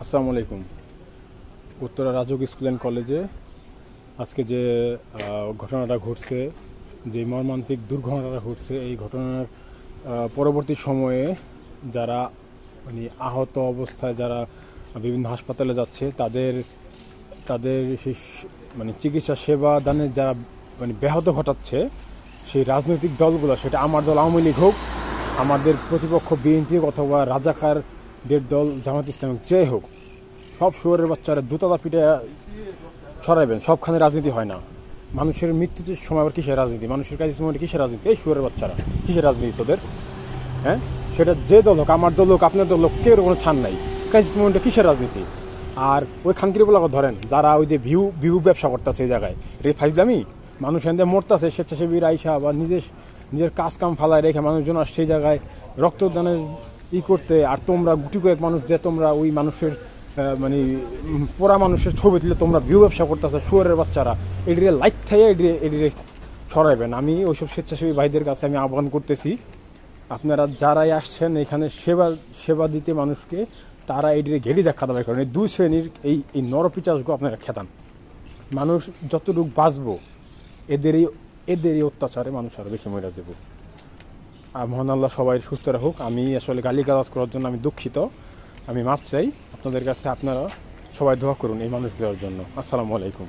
আসসালামু আলাইকুম। Uttara রাজক school and কলেজে আজকে যে ঘটনাটা ঘটছে, যে মর্মান্তিক দুর্ঘটনাটা ঘটছে, এই ঘটনার পরবর্তী সময়ে যারা মানে আহত অবস্থায় যারা বিভিন্ন হাসপাতালে যাচ্ছে তাদের তাদের সেই মানে চিকিৎসা সেবা দানের যারা মানে ব্যাহত ঘটাচ্ছে সেই রাজনৈতিক দলগুলো, সেটা আমার দল আওয়ামী লীগ হোক, আমাদের প্রতিপক্ষ বিএনপি অথবা রাজাকারদের দল জামাত ইসলামিক যে হোক, সব শুয়োরের বাচ্চারা জুতাদা পিঠে ছড়াইবেন। সবখানে রাজনীতি হয় না। মানুষের মৃত্যুতে সময় আবার কিসের রাজনীতি, মানুষের কাছে সময় কিসের রাজনীতি? এই শুয়োরের বাচ্চারা কিসের রাজনীতি তোদের? হ্যাঁ, সেটা যে দল হোক, আমার দল হোক, আপনার দল হোক, কেউ কোনো ছাড় নাই। ক্রাইসিস মোমেন্টে কিসের রাজনীতি? আর ওই খানকিরিগুলোকে ধরেন যারা ওই যে ভিউ ব্যবসা করতেছে এই জায়গায়, রে ফাইজলামি মানুষ এনে মরতেছে, স্বেচ্ছাসেবীর আইসা বা নিজের কাজ কাম ফালায় রেখে মানুষজন আর সেই জায়গায় রক্তদানের করতে, আর তোমরা গুটি কয়েক মানুষ যে তোমরা ওই মানুষের মানে পোড়া মানুষের ছবি তুলে তোমরা ভিউ ব্যবসা করতেছে শুয়োরের বাচ্চারা, এটিরে লাইক খাইয়ে এটিরে ছড়াইবেন। আমি ওইসব স্বেচ্ছাসেবী ভাইদের কাছে আমি আহ্বান করতেছি, আপনারা যারাই আসছেন এখানে সেবা দিতে মানুষকে, তারা এটিরে ঘেরি দেখা দাবি করেন। এই দুই শ্রেণীর এই নরপিচাসগুলো আপনারা খেতান। মানুষ যতটুকু বাঁচবো এদেরই অত্যাচারে মানুষ আরও বেশি মরে যাবো। আর মহান আল্লাহ সবাই সুস্থ রাখুক। আমি আসলে গালিগালাজ করার জন্য আমি দুঃখিত, আমি মাপ চাই আপনাদের কাছে। আপনারা সবাই দোয়া করুন এই মানুষগুলোর জন্য। আসসালামু আলাইকুম।